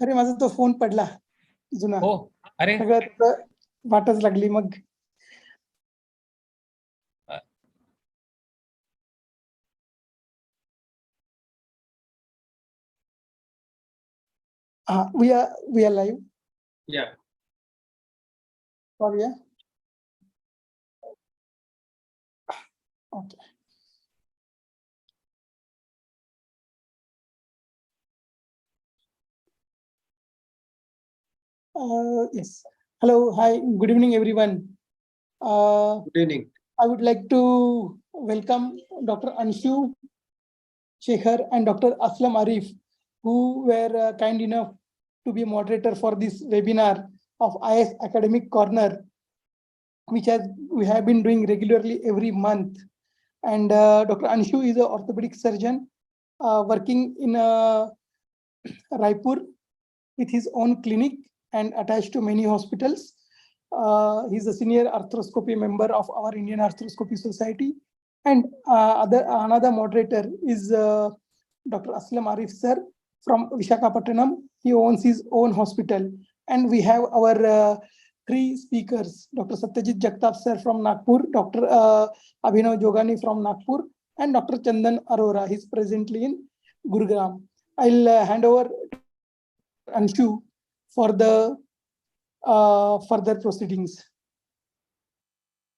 अरे माझा तो फोन पडला जुना. हो, अरे सगळं वाटच लागली मग. We are live. Yeah. Sorry. Okay. Yes. Hello. Hi. Good evening, everyone. Good evening. I would like to welcome Dr. Anshu Shekhar and Dr. Aslam Arif, who were kind enough to be moderator for this webinar of IAS Academic Corner, which we have been doing regularly every month. And Dr. Anshu is an orthopedic surgeon working in Raipur with his own clinic and attached to many hospitals. He's a senior arthroscopy member of our Indian Arthroscopy Society. And another moderator is Dr. Aslam Arif sir from Visakhapatnam. He owns his own hospital. And we have our three speakers, Dr. Satyajit Jagtap sir from Nagpur, Dr. Abhinav Jogani from Nagpur, and Dr. Chandan Arora. He's presently in Gurugram. I'll hand over to Anshu for the further proceedings.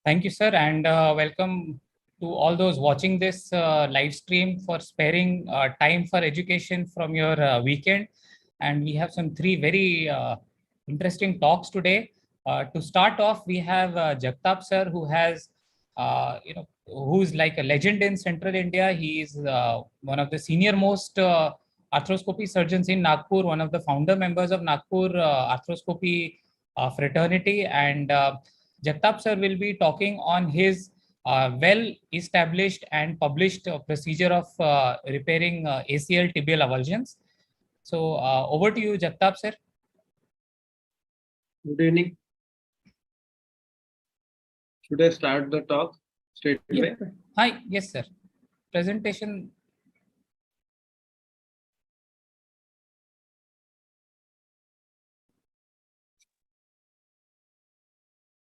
thank you, sir, and welcome to all those watching this live stream for sparing time for education from your weekend. And we have some three very interesting talks today. To start off, we have Jagtap sir, who has, who's like a legend in Central India. He is one of the senior most arthroscopy surgeons in Nagpur, one of the founder members of Nagpur arthroscopy fraternity. And Jagtap sir will be talking on his well-established and published procedure of repairing ACL tibial avulsions. So over to you, Jagtap sir. Good evening. Should I start the talk straight away? Hi, yes, sir. Presentation.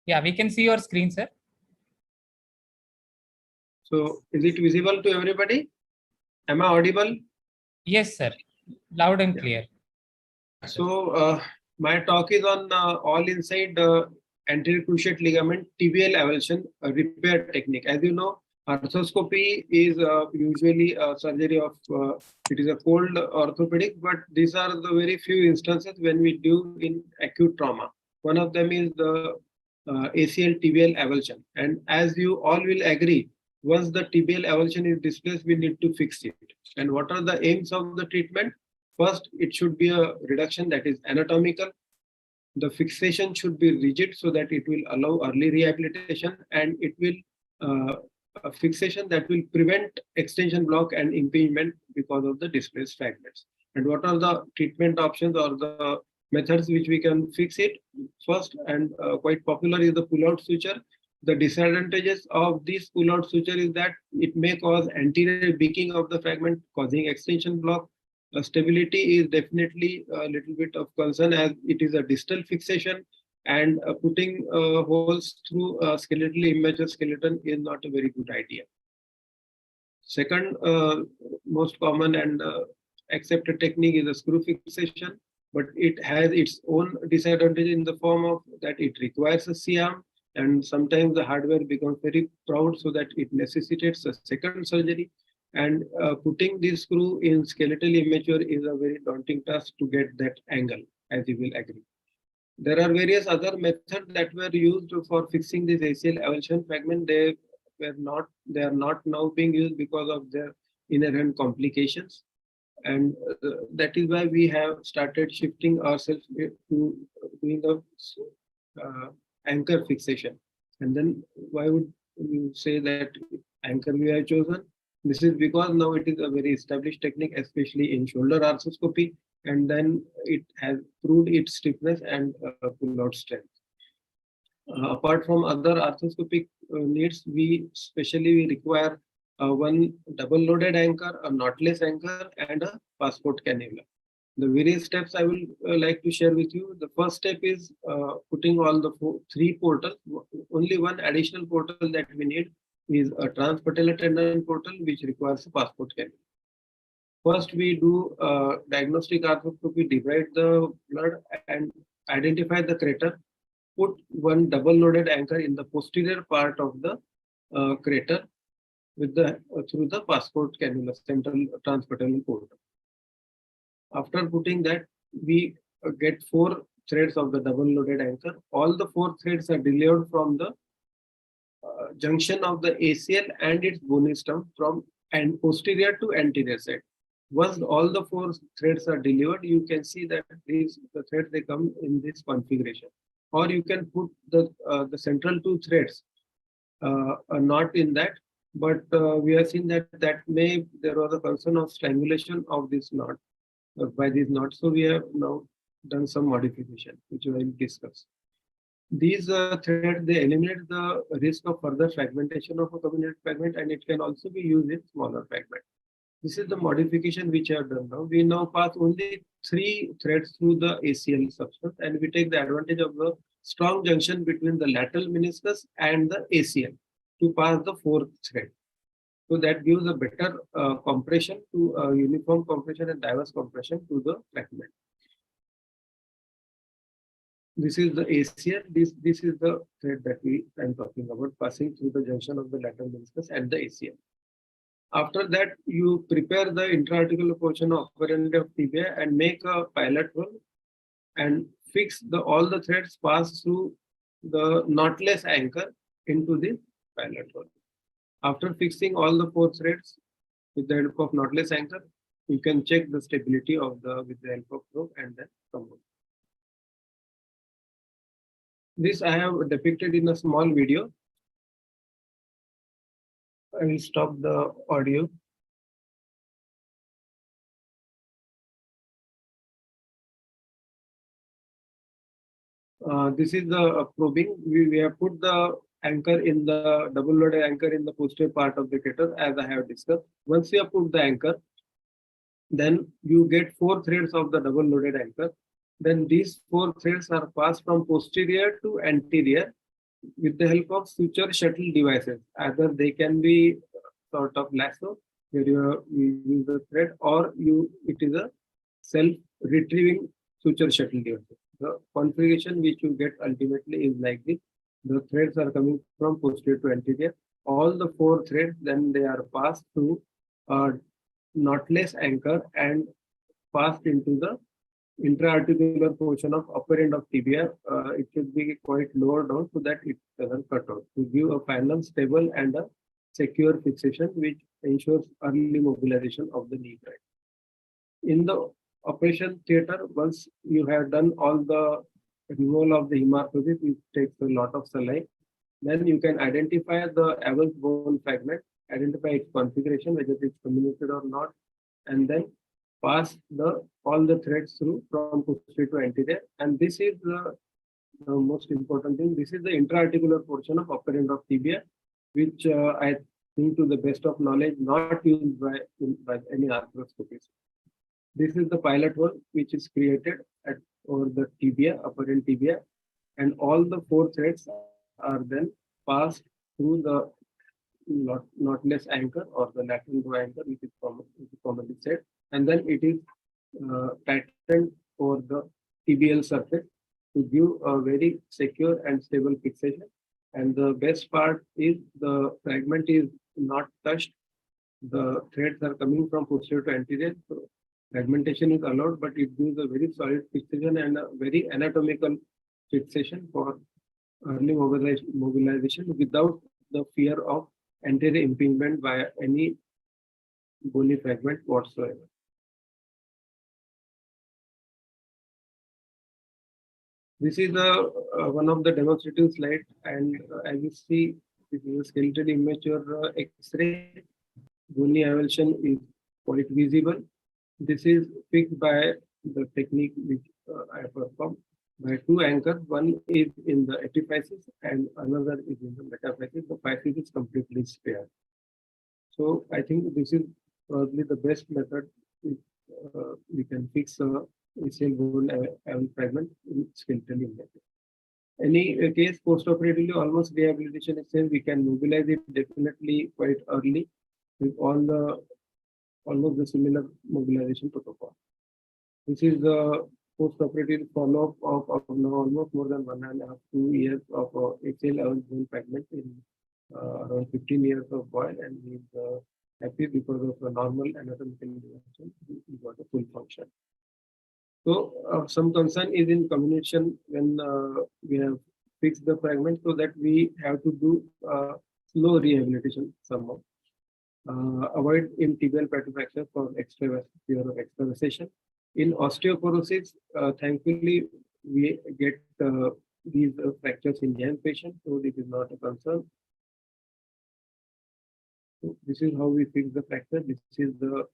Yeah, we can see your screen, sir. So is it visible to everybody? Am I audible? Yes, sir. Loud and clear. So my talk is on all inside anterior cruciate ligament tibial avulsion repair technique. As you know, arthroscopy is usually a surgery of, it is a cold orthopedic, but these are the very few instances when we do in acute trauma. One of them is the ACL tibial avulsion. And as you all will agree, once the tibial avulsion is displaced, we need to fix it. And what are the aims of the treatment? First, it should be a reduction that is anatomical. The fixation should be rigid so that it will allow early rehabilitation, and it will a fixation that will prevent extension block and impingement because of the displaced fragments. And what are the treatment options or the methods which we can fix it? First, and quite popular, is the pull-out suture. The disadvantages of this pull-out suture is that it may cause anterior beaking of the fragment, causing extension block. Stability is definitely a little bit of concern as it is a distal fixation, and putting holes through a skeletally immature skeleton is not a very good idea. Second most common and accepted technique is a screw fixation, but it has its own disadvantage in the form of that it requires a C-arm, and sometimes the hardware becomes very proud so that it necessitates a second surgery. And putting this screw in skeletally immature is a very daunting task to get that angle, as you will agree. There are various other methods that were used for fixing this ACL avulsion fragment. They are not now being used because of their inherent complications. And that is why we have started shifting ourselves to doing the anchor fixation. And then why would you say that anchor we have chosen? This is because now it is a very established technique, especially in shoulder arthroscopy, and then it has proved its stiffness and pull-out strength. Apart from other arthroscopic needs, we require one double-loaded anchor, a knotless anchor, and a passport cannula. The various steps I will like to share with you. The first step is putting all the three portals. Only one additional portal that we need is a transpatellar tendon portal, which requires a passport cannula. First, we do diagnostic arthroscopy, divide the blood and identify the crater. Put one double loaded anchor in the posterior part of the crater with the through the passport cannula, central transpatellar portal. After putting that, we get 4 threads of the double loaded anchor. All the 4 threads are delivered from the junction of the ACL and its bony stump from posterior to anterior side. Once all the 4 threads are delivered, you can see that the threads they come in this configuration. Or you can put the central 2 threads not in that, but we have seen that there was a concern of strangulation of this knot by these knots. So we have now done some modification, which we will discuss. These threads, they eliminate the risk of further fragmentation of a comminuted fragment, and it can also be used in smaller fragments. This is the modification which I have done now. We now pass only 3 threads through the ACL substance, and we take the advantage of the strong junction between the lateral meniscus and the ACL to pass the 4th thread. So that gives a better compression to uniform compression and diverse compression to the fragment. This is the ACL. This is the thread that I am talking about, passing through the junction of the lateral meniscus and the ACL. After that, you prepare the intra-articular portion of upper end of tibia and make a pilot hole and fix all the threads pass through the knotless anchor into the pilot hole. After fixing all the 4 threads with the help of knotless anchor, you can check the stability with the help of probe and then come out. This I have depicted in a small video. I will stop the audio. This is the probing. We have put the anchor in the double loaded anchor in the posterior part of the crater, as I have discussed. Once you have put the anchor, then you get 4 threads of the double loaded anchor. Then these 4 threads are passed from posterior to anterior with the help of suture shuttle devices. Either they can be sort of lasso where you use the thread, or it is a self-retrieving suture shuttle device. The configuration which you get ultimately is like this. The threads are coming from posterior to anterior. All the 4 threads, then they are passed through a knotless anchor and passed into the intra-articular portion of upper end of tibia. It should be quite lower down so that it doesn't cut out, to give a final stable and a secure fixation which ensures early mobilization of the knee joint. In the operation theater, once you have done all the removal of the hemorrhages, it takes a lot of saline. Then you can identify the avulsed bone fragment, identify its configuration, whether it's comminuted or not, and then pass all the threads through from posterior to anterior. And this is the most important thing. This is the intra-articular portion of upper end of tibia, which I think, to the best of knowledge, not used by any arthroscopies. This is the pilot hole which is created over the tibia, upper end tibia, and all the 4 threads are then passed through the knotless anchor or the lateral row anchor, which is commonly said, and then it is tightened over the tibial surface to give a very secure and stable fixation. And the best part is the fragment is not touched. The threads are coming from posterior to anterior, so fragmentation is allowed, but it gives a very solid fixation and a very anatomical fixation for early mobilization without the fear of anterior impingement by any bony fragment whatsoever. This is one of the demonstrative slides, and as you see, this is a skeletal immature X-ray. Bony avulsion is quite visible. This is fixed by the technique which I performed by 2 anchors. One is in the epiphysis and another is in the metaphysis. The physis is completely spared. So I think this is probably the best method we can fix ACL bone fragment skeletal injury. Any case post-operatively, almost rehabilitation is same. We can mobilize it definitely quite early with all the almost the similar mobilization protocol. This is the post-operative follow-up of now almost more than 1.5 to 2 years of ACL bone fragment in around 15 years of boy, and he's happy because of the normal anatomical intervention. He got a full function. So some concern is in communication when we have fixed the fragment, so that we have to do slow rehabilitation somehow. Avoid in tibial fracture for fear of extravasation. In osteoporosis, thankfully we get these fractures in young patients, so this is not a concern. So this is how we fix the fracture. This is the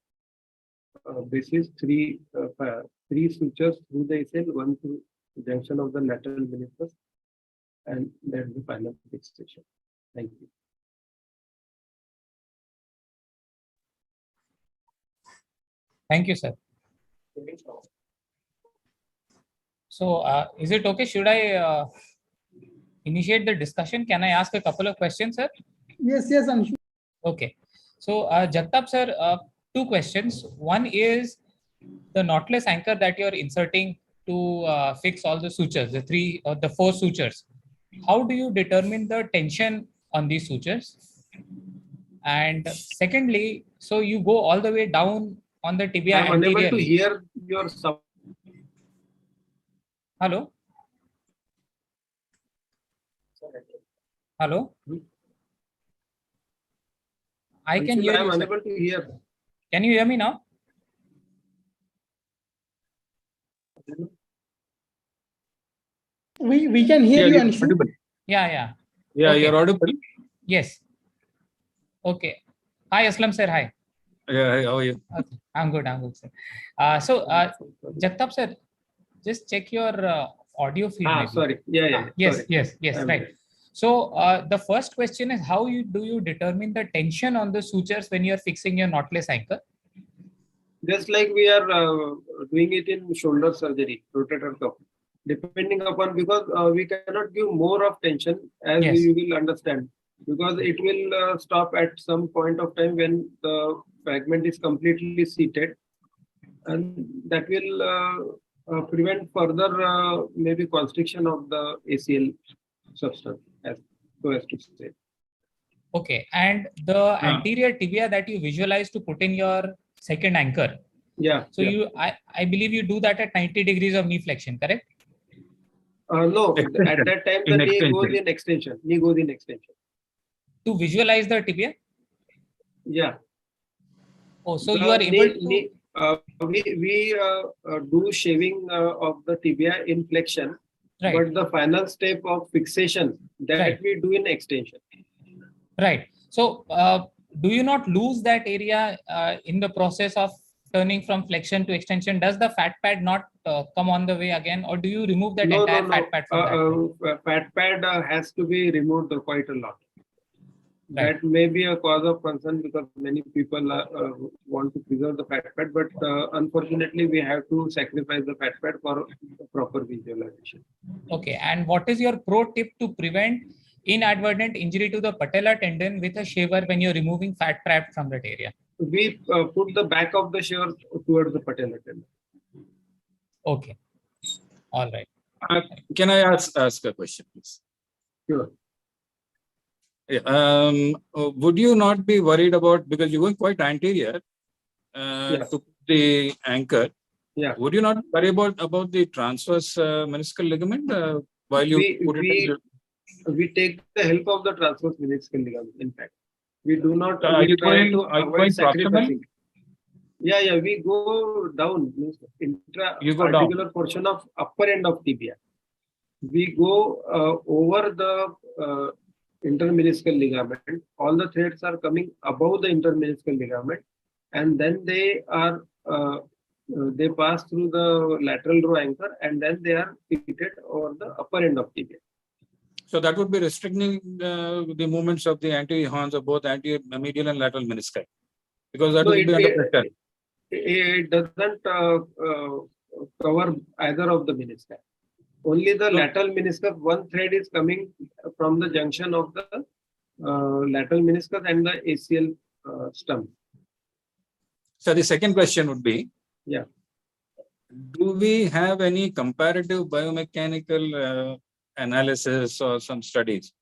basis: three sutures through the ACL, one through the junction of the lateral meniscus, and that's the final fixation. Thank you. Thank you, sir. So, is it okay? Should I initiate the discussion? Can I ask a couple of questions, sir? Yes, Anshu. Okay. So, Jagtap sir, 2 questions. One is the knotless anchor that you're inserting to fix all the sutures, the 4 sutures. How do you determine the tension on these sutures? And secondly, so you go all the way down on the tibia I'm unable anteriorly. to hear your sound. Hello? Hello? I can hear you. I'm unable to hear. Can you hear me now? We can hear you, Anshu. Yeah. Yeah, Okay. you're audible. Yes. Okay. Hi, Aslam sir. Hi. Yeah, how are you? Okay. I'm good, sir. Jagtap sir, just check your audio feed. Maybe. Sorry. Yeah. Yes, sorry. right. So the first question is, how do you determine the tension on the sutures when you're fixing your knotless anchor? Just like we are doing it in shoulder surgery, rotator cuff, depending upon, because we cannot give more of tension, as Yes. you will understand, because it will stop at some point of time when the fragment is completely seated, and that will prevent further maybe constriction of the ACL substance, so as to say. Okay, and the anterior tibia that you visualize to put in your second anchor. Yeah. So I believe you do that at 90 degrees of knee flexion, correct? No, Extension. at that time the knee goes in extension. To visualize the tibia? Yeah. Oh, so you are able to... we do shaving of the tibia in flexion, right. But the final step of fixation, that right. we do in extension. Right. So do you not lose that area in the process of turning from flexion to extension? Does the fat pad not come on the way again, or do you remove that entire fat pad from that? Fat pad has to be removed quite a lot. Right. That may be a cause of concern, because many people want to preserve the fat pad, but unfortunately we have to sacrifice the fat pad for proper visualization. Okay, and what is your pro tip to prevent inadvertent injury to the patella tendon with a shaver when you're removing fat pad from that area? We put the back of the shaver towards the patella tendon. Okay, all right. Can I ask a question, please? Sure. Would you not be worried about, because you're going quite anterior to the anchor? Yeah. Would you not worry about the transverse meniscal ligament while you put it in? We take the help of the transverse meniscal ligament. In fact, we do not. Are you going proximal? Yeah. We go down. Intra-articular portion of upper end of tibia. We go over the intermeniscal ligament. All the threads are coming above the intermeniscal ligament, and then they are they pass through the lateral row anchor, and then they are fitted over the upper end of tibia. So that would be restricting the movements of the anterior horns of both anterior medial and lateral menisci, because that will be under pressure. it doesn't cover either of the meniscus. Only the lateral meniscus, one thread is coming from the junction of the lateral meniscus and the ACL stump. So the second question would be, Yeah. do we have any comparative biomechanical analysis or some studies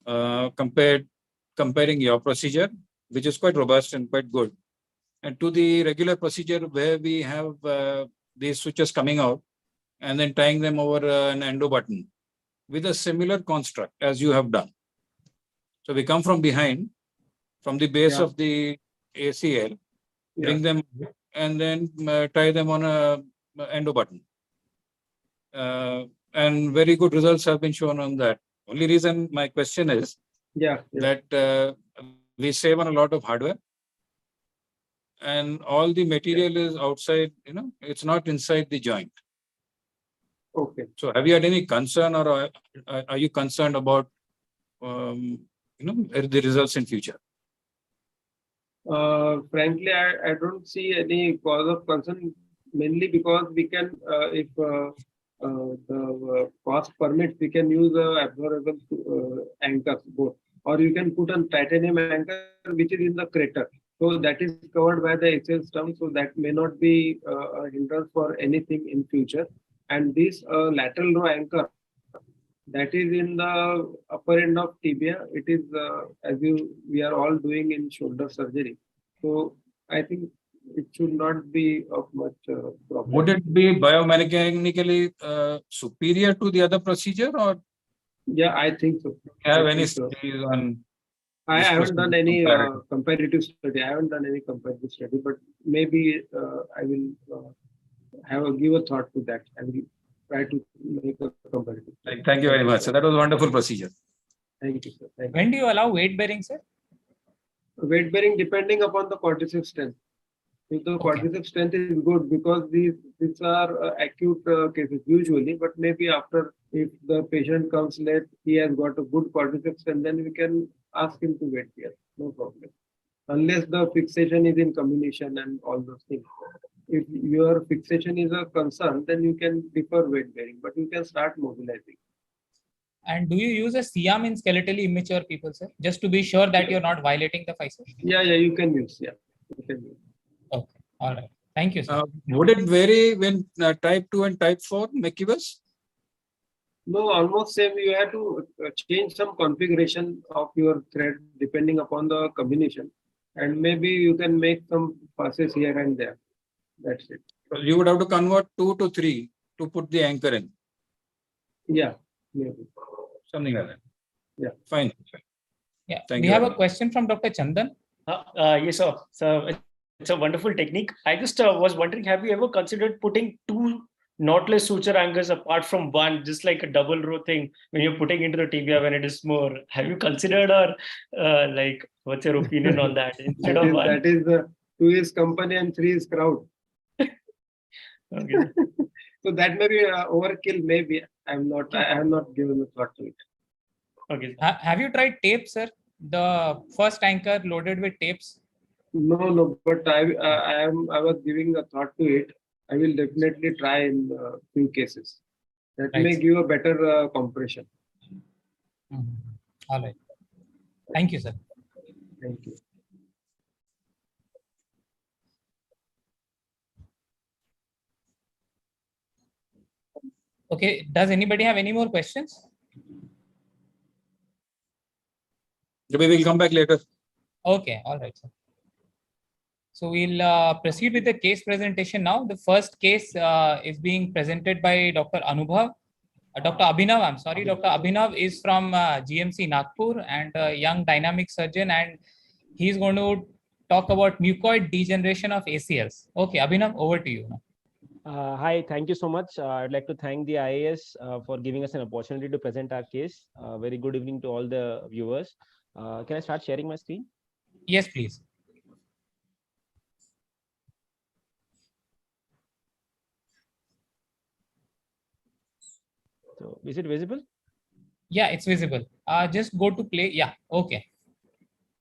comparing your procedure, which is quite robust and quite good, and to the regular procedure where we have these switches coming out and then tying them over an endo button with a similar construct as you have done? So we come from behind, from the base of the ACL, bring them and then tie them on a endo button. And very good results have been shown on that. Only reason my question is that we save on a lot of hardware and all the material is outside, it's not inside the joint. Okay. So have you had any concern, or are you concerned about the results in future? Frankly, I don't see any cause of concern, mainly because we can, if the cost permits, we can use absorbable anchors both, or you can put a titanium anchor which is in the crater. So that is covered by the ACL stump, so that may not be a hindrance for anything in future. And this lateral row anchor, that is in the upper end of tibia. It is we are all doing in shoulder surgery. So I think it should not be of much problem. Would it be biomechanically superior to the other procedure, or? Yeah, I think so. Have any studies on? I haven't done any comparative study. But maybe I will give a thought to that. I will try to make a comparative. Thank you very much. So that was a wonderful procedure. Thank you, sir. Thank When do you allow weight bearing, sir? Weight bearing depending upon the quadriceps strength. If the quadriceps strength is good, because these are acute cases usually, but maybe after, if the patient comes late, he has got a good quadriceps, and then we can ask him to weight bear. No problem. Unless the fixation is in combination and all those things. If your fixation is a concern, then you can defer weight bearing, but you can start mobilizing. And do you use a C-arm in skeletally immature people, sir? Just to be sure that you're not violating the FISA? Yeah, you can use. Yeah, you can use. Okay, all right. Thank you, sir. Would it vary when type 2 and type 4 Makivas? No, almost same. You have to change some configuration of your thread depending upon the combination. And maybe you can make some passes here and there. That's it. You would have to convert 2 to 3 to put the anchor in. Yeah, maybe. Something like that. Yeah. Fine. Yeah. Thank we you have very a question from Dr. Chandan. Yes, sir. So it's a wonderful technique. I just was wondering, have you ever considered putting two knotless suture anchors apart from one, just like a double row thing when you're putting into the tibia when it is more? Have you considered, or like, what's your opinion on that? Instead of one? That is the 2 is company and 3 is crowd. Okay. So that may be overkill. Maybe I have not given a thought to it. Okay. Have you tried tape, sir? The first anchor loaded with tapes? No, but I was giving a thought to it. I will definitely try in a few cases. That may give a better compression. All right. Thank you, sir. Thank you. Okay. Does anybody have any more questions? We will come back later. Okay. All right, sir. So we'll proceed with the case presentation now. The first case is being presented by Dr. Anubhav. Dr. Abhinav, I'm sorry. Dr. Abhinav is from GMC Nagpur and a young dynamic surgeon, and he's going to talk about mucoid degeneration of ACLs. Okay, Abhinav, over to you now. Hi, thank you so much. I'd like to thank the IAS for giving us an opportunity to present our case. Very good evening to all the viewers. Can I start sharing my screen? Yes, please. So, is it visible? Yeah, it's visible. Just go to play. Yeah, okay.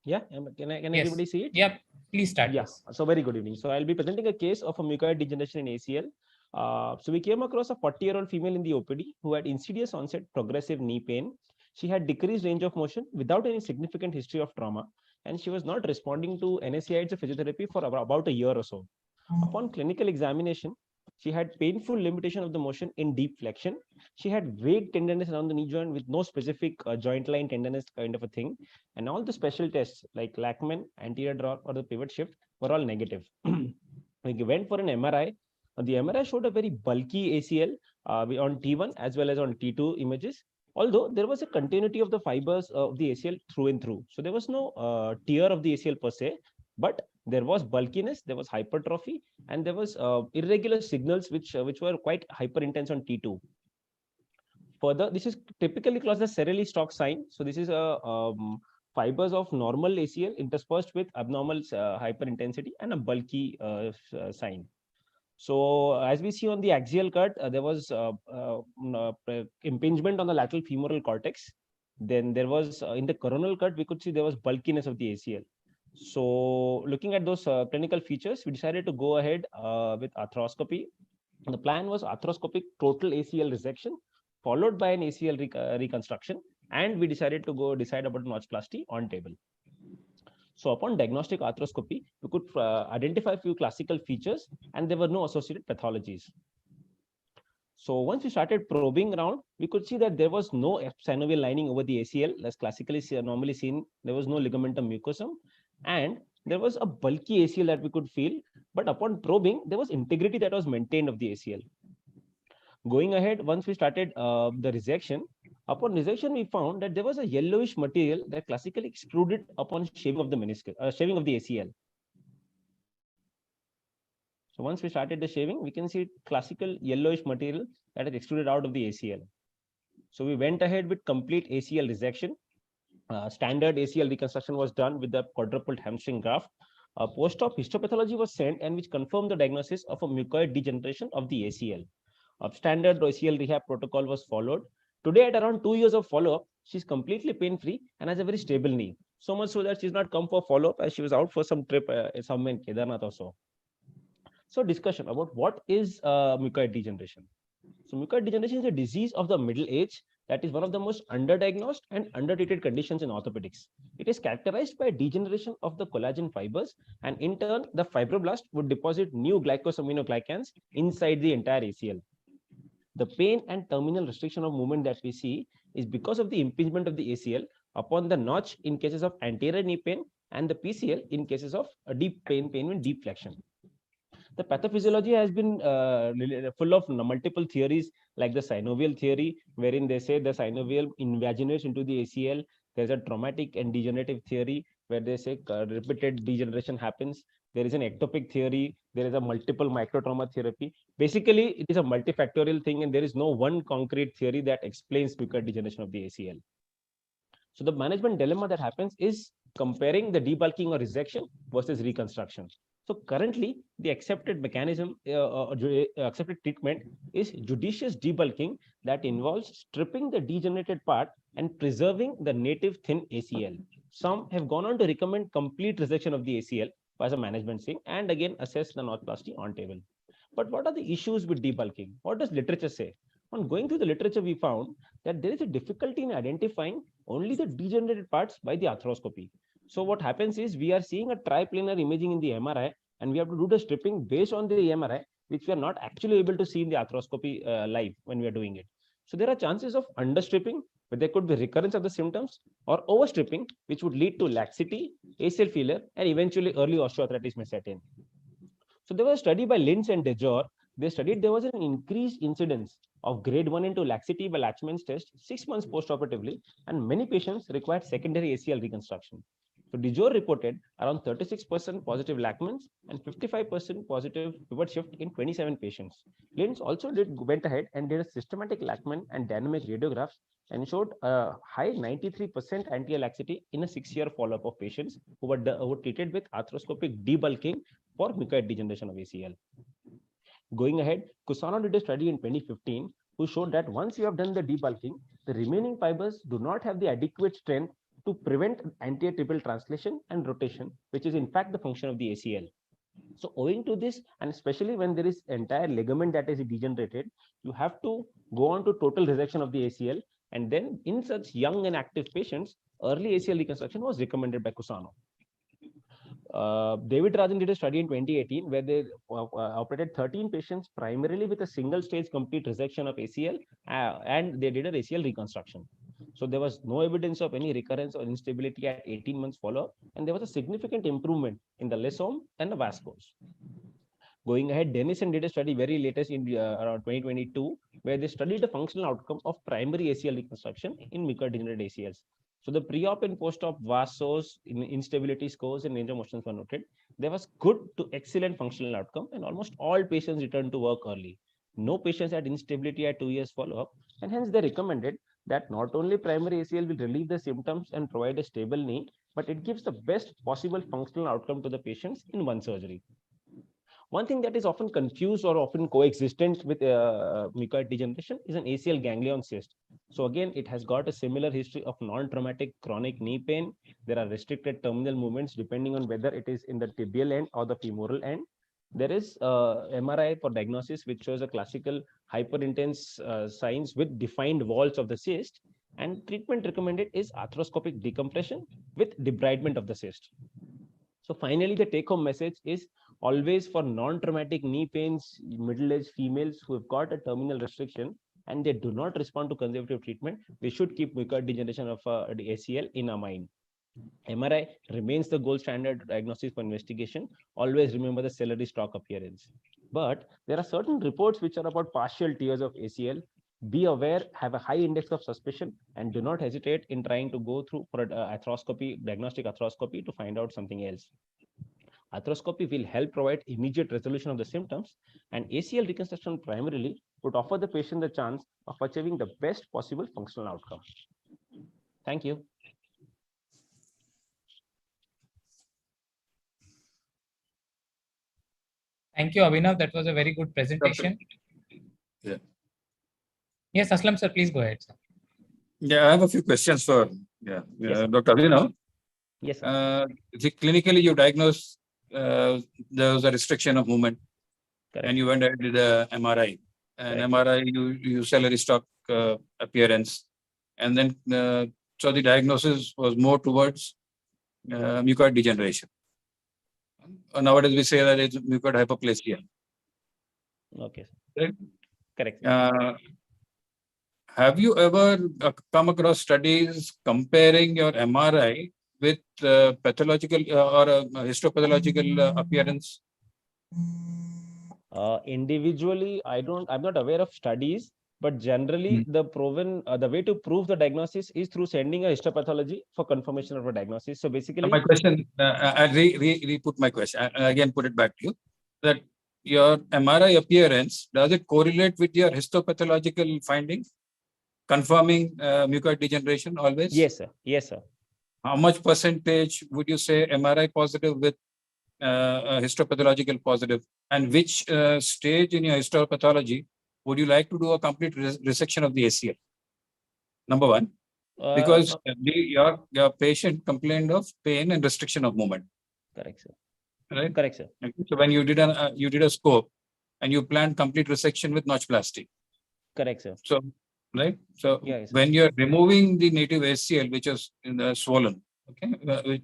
Yeah, can Yes. everybody see it? Yep, Please start. Yeah, This. so very good evening. So I'll be presenting a case of a mucoid degeneration in ACL. So we came across a 40-year-old female in the OPD who had insidious onset progressive knee pain. She had decreased range of motion without any significant history of trauma, and she was not responding to NSAIDs or physiotherapy for about a year or so. Upon clinical examination, she had painful limitation of the motion in deep flexion. She had vague tenderness around the knee joint with no specific joint line tenderness kind of a thing. And all the special tests like Lachman, anterior draw, or the pivot shift were all negative. We went for an MRI. The MRI showed a very bulky ACL on T1 as well as on T2 images. Although there was a continuity of the fibers of the ACL through and through. So there was no tear of the ACL per se, but there was bulkiness, there was hypertrophy, and there was irregular signals which were quite hyper intense on T2. Further, this is typically called as Serrelli Stock sign. So this is a fibers of normal ACL interspersed with abnormal hyperintensity and a bulky sign. So as we see on the axial cut, there was impingement on the lateral femoral cortex. Then there was in the coronal cut, we could see there was bulkiness of the ACL. So looking at those clinical features, we decided to go ahead with arthroscopy. The plan was arthroscopic total ACL resection, followed by an ACL reconstruction, and we decided to decide about notchplasty on table. So upon diagnostic arthroscopy, we could identify a few classical features, and there were no associated pathologies. So once we started probing around, we could see that there was no synovial lining over the ACL, as classically normally seen. There was no ligamentum mucosum, and there was a bulky ACL that we could feel. But upon probing, there was integrity that was maintained of the ACL. Going ahead, once we started the resection, upon resection, we found that there was a yellowish material that classically extruded upon shaving of the meniscus, shaving of the ACL. So once we started the shaving, we can see classical yellowish material that is extruded out of the ACL. So we went ahead with complete ACL resection. Standard ACL reconstruction was done with the quadruple hamstring graft. Post-op histopathology was sent and which confirmed the diagnosis of a mucoid degeneration of the ACL. A standard ACL rehab protocol was followed. Today, at around 2 years of follow-up, she's completely pain-free and has a very stable knee. So much so that she's not come for follow-up as she was out for some trip somewhere in Kedarnath or so. So discussion about what is mucoid degeneration. So mucoid degeneration is a disease of the middle age that is one of the most underdiagnosed and undertreated conditions in orthopedics. It is characterized by degeneration of the collagen fibers, and in turn, the fibroblast would deposit new glycosaminoglycans inside the entire ACL. The pain and terminal restriction of movement that we see is because of the impingement of the ACL upon the notch in cases of anterior knee pain and the PCL in cases of a deep pain with deep flexion. The pathophysiology has been full of multiple theories like the synovial theory, wherein they say the synovial invaginates into the ACL. There's a traumatic and degenerative theory where they say repeated degeneration happens. There is an ectopic theory. There is a multiple microtrauma therapy. Basically, it is a multifactorial thing, and there is no one concrete theory that explains mucoid degeneration of the ACL. So the management dilemma that happens is comparing the debulking or resection versus reconstruction. So currently, the accepted mechanism, accepted treatment is judicious debulking that involves stripping the degenerated part and preserving the native thin ACL. Some have gone on to recommend complete resection of the ACL as a management thing and again assess the notchplasty on table. But what are the issues with debulking? What does literature say? On going through the literature, we found that there is a difficulty in identifying only the degenerated parts by the arthroscopy. So what happens is we are seeing a triplanar imaging in the MRI, and we have to do the stripping based on the MRI, which we are not actually able to see in the arthroscopy live when we are doing it. So there are chances of understripping, but there could be recurrence of the symptoms, or overstripping, which would lead to laxity, ACL failure, and eventually early osteoarthritis may set in. So there was a study by Lynch and DeJour. They studied there was an increased incidence of grade 1 and 2 laxity by Latchman's test 6 months postoperatively, and many patients required secondary ACL reconstruction. So DeJour reported around 36% positive Lachmans and 55% positive pivot shift in 27 patients. Lynch also went ahead and did a systematic Lachman and dynamic radiographs and showed a high 93% anti-laxity in a 6-year follow-up of patients who were treated with arthroscopic debulking for mucoid degeneration of ACL. Going ahead, Cusano did a study in 2015 who showed that once you have done the debulking, the remaining fibers do not have the adequate strength to prevent anterior tibial translation and rotation, which is in fact the function of the ACL. So owing to this, and especially when there is entire ligament that is degenerated, you have to go on to total resection of the ACL. And then in such young and active patients, early ACL reconstruction was recommended by Cusano. David Rajan did a study in 2018 where they operated 13 patients primarily with a single stage complete resection of ACL, and they did an ACL reconstruction. So there was no evidence of any recurrence or instability at 18 months follow-up, and there was a significant improvement in the lesome and the VAS scores. Going ahead, Dennison did a study very latest in around 2022, where they studied the functional outcome of primary ACL reconstruction in mucodegenerated ACLs. So the pre-op and post-op VAS scores, instability scores, and range of motions were noted. There was good to excellent functional outcome, and almost all patients returned to work early. No patients had instability at 2 years follow-up, and hence they recommended that not only primary ACL will relieve the symptoms and provide a stable knee, but it gives the best possible functional outcome to the patients in one surgery. One thing that is often confused or often coexistent with mucoid degeneration is an ACL ganglion cyst. So again, it has got a similar history of non-traumatic chronic knee pain. There are restricted terminal movements depending on whether it is in the tibial end or the femoral end. There is MRI for diagnosis, which shows a classical hyperintense signs with defined walls of the cyst. And treatment recommended is arthroscopic decompression with debridement of the cyst. So finally, the take-home message is always for non-traumatic knee pains, middle-aged females who have got a terminal restriction and they do not respond to conservative treatment, we should keep mucoid degeneration of the ACL in our mind. MRI remains the gold standard diagnosis for investigation. Always remember the ciliary stalk appearance. But there are certain reports which are about partial tears of ACL. Be aware, have a high index of suspicion, and do not hesitate in trying to go through for arthroscopy, diagnostic arthroscopy to find out something else. Arthroscopy will help provide immediate resolution of the symptoms, and ACL reconstruction primarily would offer the patient the chance of achieving the best possible functional outcome. Thank you. Thank you, Abhinav. That was a very good presentation. Yeah. Yes, Aslam sir, please go ahead, sir. Yeah, I have a few questions for Yes, Dr. Abhinav. Yes, sir. Clinically, you diagnosed there was a restriction of movement. Correct. And you went and did a MRI. And Correct. MRI, you ciliary stalk appearance. And then, so the diagnosis was more towards mucoid degeneration. Nowadays, we say that it's mucoid hyperplasia. Okay. Right? Correct. Have you ever come across studies comparing your MRI with pathological or histopathological appearance? Individually, I'm not aware of studies, but generally the proven, the way to prove the diagnosis is through sending a histopathology for confirmation of a diagnosis. So basically, my question, I'll re-put my question. I'll again put it back to you, that your MRI appearance, does it correlate with your histopathological findings, confirming mucoid degeneration always? yes, sir. Yes, sir. How much percentage would you say MRI positive with histopathological positive? And which stage in your histopathology would you like to do a complete resection of the ACL? Number one. Because your patient complained of pain and restriction of movement. Correct, sir. Right? Correct, sir. Okay. So when you did a scope and you planned complete resection with notchplasty. Correct, sir. So, right? So Yeah, yes, when you're removing the native ACL, which is swollen, okay,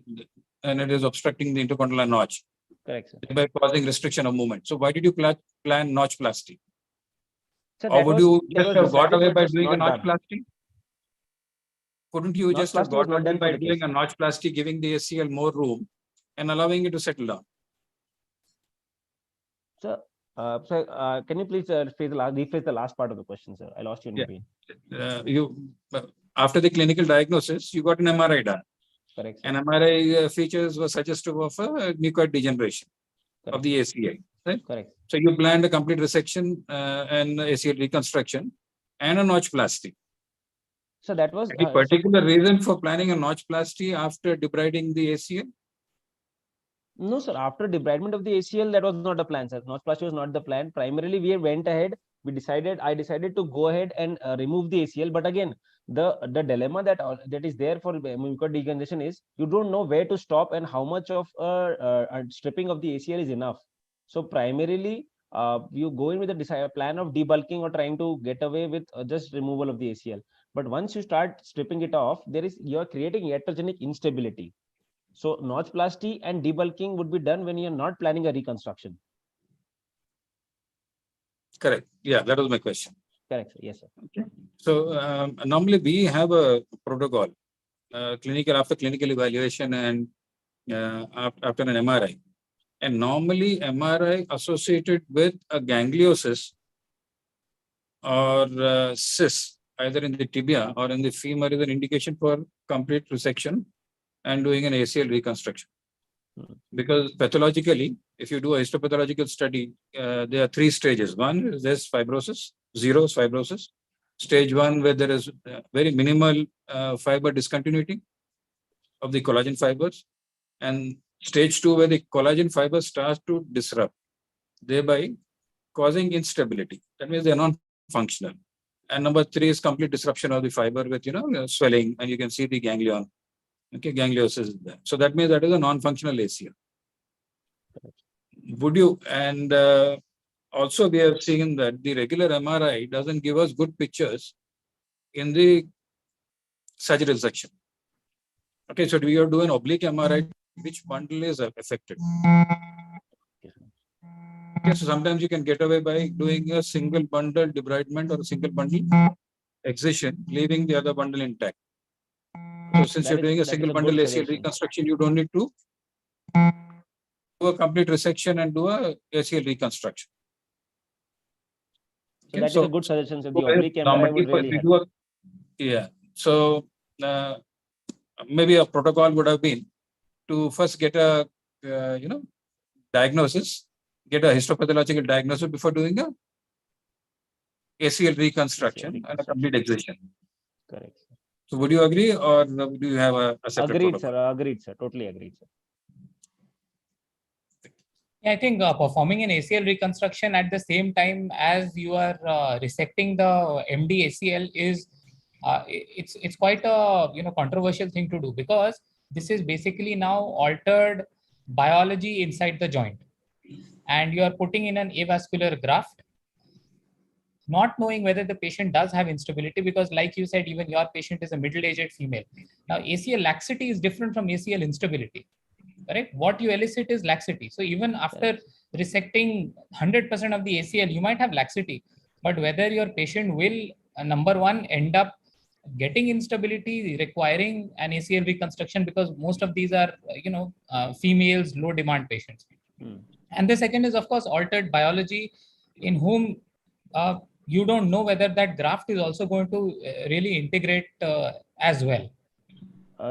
and it is obstructing the intercondylar notch, correct, sir. by causing restriction of movement. So why did you plan notchplasty? So Or would you just have got away by but doing a not done. notchplasty? Couldn't you just have Notchplasty was got not done away for by the doing case. a notchplasty, giving the ACL more room and allowing it to settle down? Sir, can you please rephrase the last part of the question, sir? I lost you in between. After the clinical diagnosis, you got an MRI done. Correct, sir. And MRI features were suggestive of a mucoid degeneration of the ACL. Right? Correct. So you planned a complete resection and ACL reconstruction and a notchplasty. So that was any particular reason for planning a notchplasty after debriding the ACL? No, sir. After debridement of the ACL, that was not a plan, sir. Notchplasty was not the plan. Primarily, we went ahead I decided to go ahead and remove the ACL. But again, the dilemma that is there for mucoid degeneration is you don't know where to stop and how much of stripping of the ACL is enough. So primarily, you go in with a plan of debulking or trying to get away with just removal of the ACL. But once you start stripping it off, you're creating iatrogenic instability. So notchplasty and debulking would be done when you're not planning a reconstruction. Correct. Yeah, that was my question. Correct, sir. Yes, sir. Okay. So normally we have a protocol, after clinical evaluation and after an MRI. And normally MRI associated with a gangliosis or cyst, either in the tibia or in the femur, is an indication for complete resection and doing an ACL reconstruction. Because pathologically, if you do a histopathological study, there are 3 stages. One is there's fibrosis, 0 is fibrosis. Stage 1, where there is very minimal fiber discontinuity of the collagen fibers. And stage 2, where the collagen fibers starts to disrupt, thereby causing instability. That means they're non-functional. And number 3 is complete disruption of the fiber with, swelling, and you can see the ganglion. Okay, gangliosis is there. So that means that is a non-functional ACL. Would you, and also we have seen that the regular MRI doesn't give us good pictures in the sagittal section. Okay, so we are doing oblique MRI, which bundle is affected. Okay, so sometimes you can get away by doing a single bundle debridement or a single bundle excision, leaving the other bundle intact. So since you're doing a single bundle ACL reconstruction, you don't need to do a complete resection and do a ACL reconstruction. So that is a good suggestion. So the oblique MRI would really help. Yeah. So maybe a protocol would have been to first get a diagnosis, get a histopathological diagnosis before doing a ACL reconstruction and a complete excision. Correct. So would you agree, or do you have a separate Agreed, protocol? sir. Agreed, sir. Totally agreed, sir. Yeah, I think performing an ACL reconstruction at the same time as you are resecting the MD ACL is it's quite a controversial thing to do, because this is basically now altered biology inside the joint, and you are putting in an avascular graft, not knowing whether the patient does have instability, because like you said, even your patient is a middle-aged female. Now, ACL laxity is different from ACL instability, correct? What you elicit is laxity. So even after resecting 100% of the ACL, you might have laxity, but whether your patient will, number one, end up getting instability requiring an ACL reconstruction, because most of these are, females, low demand patients. And the second is, of course, altered biology, in whom you don't know whether that graft is also going to really integrate as well.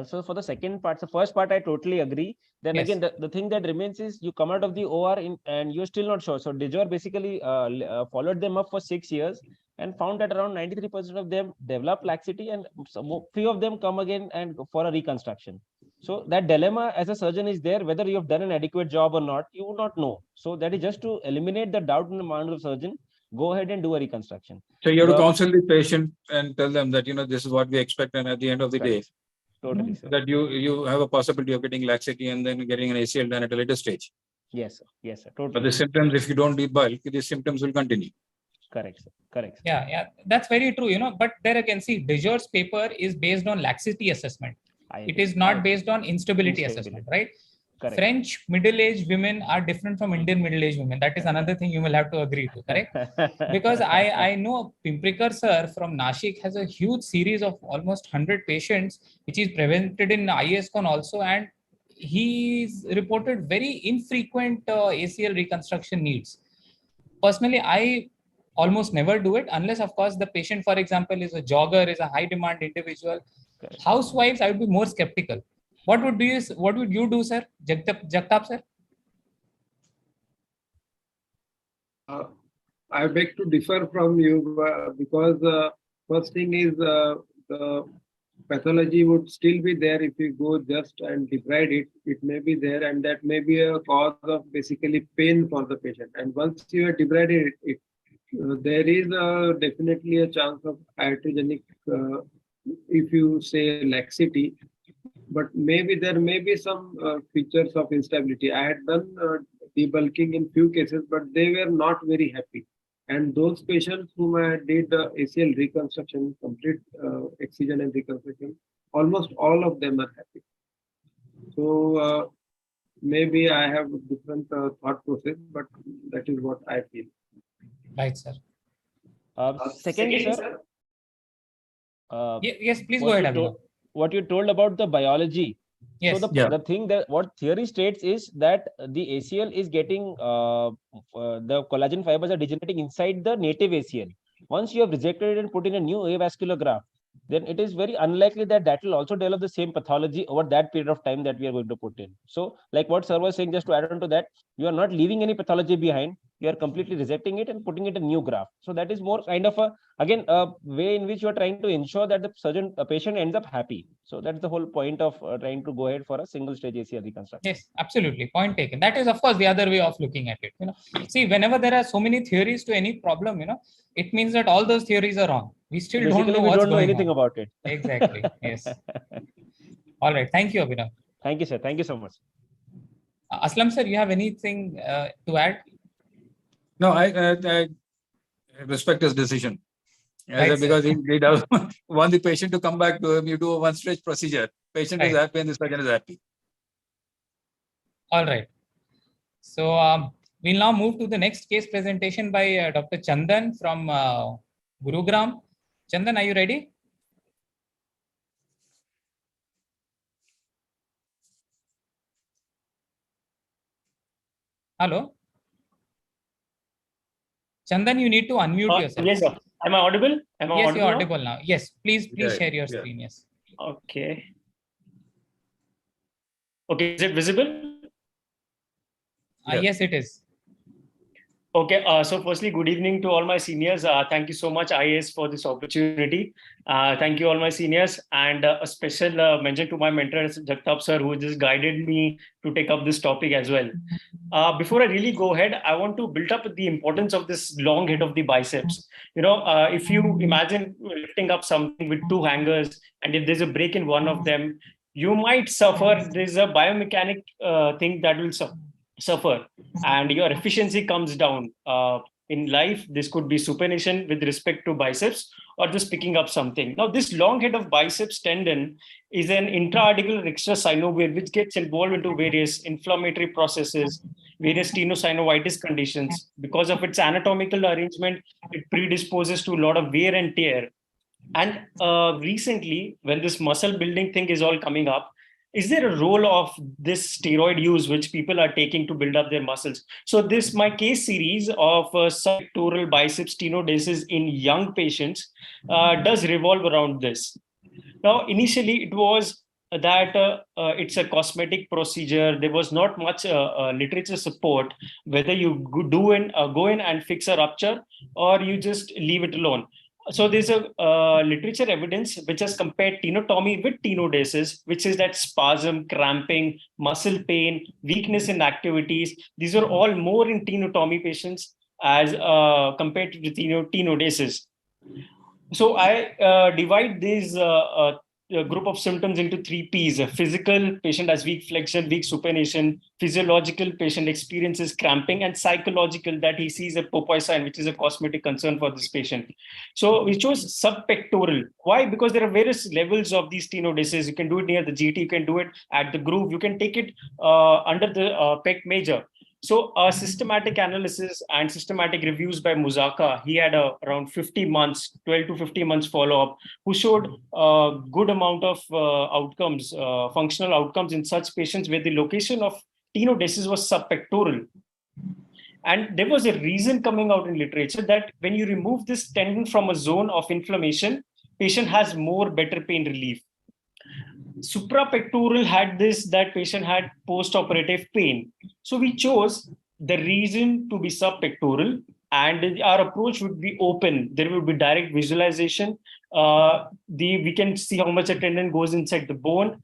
So for the second part, the first part, I totally agree. Then again, the thing that remains is you come out of the OR and you're still not sure. So Dijor basically followed them up for 6 years and found that around 93% of them develop laxity, and few of them come again and for a reconstruction. So that dilemma as a surgeon is there, whether you have done an adequate job or not, you would not know. So that is just to eliminate the doubt in the mind of the surgeon. Go ahead and do a reconstruction. So you have to counsel the patient and tell them that, this is what we expect. And at the end of the day, totally, sir, that you have a possibility of getting laxity and then getting an ACL done at a later stage. Yes, sir. Yes, sir. Totally. But the symptoms, if you don't debulk, the symptoms will continue. Correct, sir. Correct. Yeah, that's very true, but there again, see, Dijor's paper is based on laxity assessment. It is not based on instability assessment, right? Correct. French middle-aged women are different from Indian middle-aged women. That is another thing you will have to agree to, correct? Because I know Pimprekar sir from Nashik has a huge series of almost 100 patients, which is presented in IAS con also, and he's reported very infrequent ACL reconstruction needs. Personally, I almost never do it unless, of course, the patient, for example, is a jogger, is a high-demand individual. Correct. Housewives, I would be more skeptical. What would you do, sir? Jagtap, sir? I beg to differ from you because first thing is the pathology would still be there if you go just and debride it. It may be there, and that may be a cause of basically pain for the patient. And once you have debrided it, There is definitely a chance of iatrogenic, if you say laxity, but maybe there may be some features of instability. I had done debulking in few cases, but they were not very happy. And those patients whom I did ACL reconstruction, complete excision and reconstruction, almost all of them are happy. So maybe I have a different thought process, but that is what I feel. Right, sir. Secondly, sir, Yes, please go what ahead, you Abhinav. told, what you told about the biology. Yes. So Yeah. the thing that what theory states is that the ACL is getting the collagen fibers are degenerating inside the native ACL. Once you have rejected it and put in a new avascular graft, then it is very unlikely that that will also develop the same pathology over that period of time that we are going to put in. So, like what sir was saying, just to add on to that, you are not leaving any pathology behind. You are completely rejecting it and putting it a new graft. So that is more kind of a again a way in which you are trying to ensure that the surgeon patient ends up happy. So that's the whole point of trying to go ahead for a single stage ACL reconstruction. Yes, absolutely. Point taken. That is, of course, the other way of looking at it. See, whenever there are so many theories to any problem, it means that all those theories are wrong. We still don't Basically, know we what's don't know going anything on. about it. Exactly. Yes. All right. Thank you, Abhinav. Thank you, sir. Thank you so much. Aslam sir, you have anything to add? No, I respect his decision. Right, Because sir. he does want the patient to come back to him. You do a one-stage procedure. Patient is Right. happy and the surgeon is happy. All right. So we'll now move to the next case presentation by Dr. Chandan from Gurugram. Chandan, are you ready? Hello? Chandan, you need to unmute yourself. Yes, sir. Am I audible? Am I Yes, you're audible audible now. Yes, please Yeah, share your yeah. screen. Yes. now? Okay. Okay, is it visible? Yeah. Yes, it is. Okay, so firstly, good evening to all my seniors. Thank you so much, IAS, for this opportunity. Thank you, all my seniors, and a special mention to my mentor, Jagtap sir, who just guided me to take up this topic as well. Before I really go ahead, I want to build up the importance of this long head of the biceps. If you imagine lifting up something with two hangers, and if there's a break in one of them, you might suffer. There's a biomechanic thing that will suffer, and your efficiency comes down. In life, this could be supination with respect to biceps or just picking up something. Now, this long head of biceps tendon is an intra-articular extrasynovial which gets involved into various inflammatory processes, various tenosynovitis conditions. Because of its anatomical arrangement, it predisposes to a lot of wear and tear. And recently, when this muscle building thing is all coming up, is there a role of this steroid use which people are taking to build up their muscles? So this my case series of subpectoral biceps tenodesis in young patients does revolve around this. Now, initially, it was that it's a cosmetic procedure. There was not much literature support whether you go in and fix a rupture or you just leave it alone. So there's a literature evidence which has compared tenotomy with tenodesis, which is that spasm, cramping, muscle pain, weakness in activities. These are all more in tenotomy patients as compared to the tenodesis. So I divide these group of symptoms into three P's. A physical, patient has weak flexion, weak supination. Physiological, patient experiences cramping. And psychological, that he sees a Popoy sign, which is a cosmetic concern for this patient. So we chose subpectoral. Why? Because there are various levels of these tenodesis. You can do it near the GT, you can do it at the groove, you can take it under the pec major. So systematic analysis and systematic reviews by Muzaka, he had around 50 months, 12 to 50 months follow-up, who showed a good amount of outcomes, functional outcomes in such patients where the location of tenodesis was subpectoral. And there was a reason coming out in literature that when you remove this tendon from a zone of inflammation, patient has more better pain relief. Suprapectoral had this, that patient had post-operative pain. So we chose the reason to be subpectoral, and our approach would be open. There would be direct visualization. We can see how much a tendon goes inside the bone.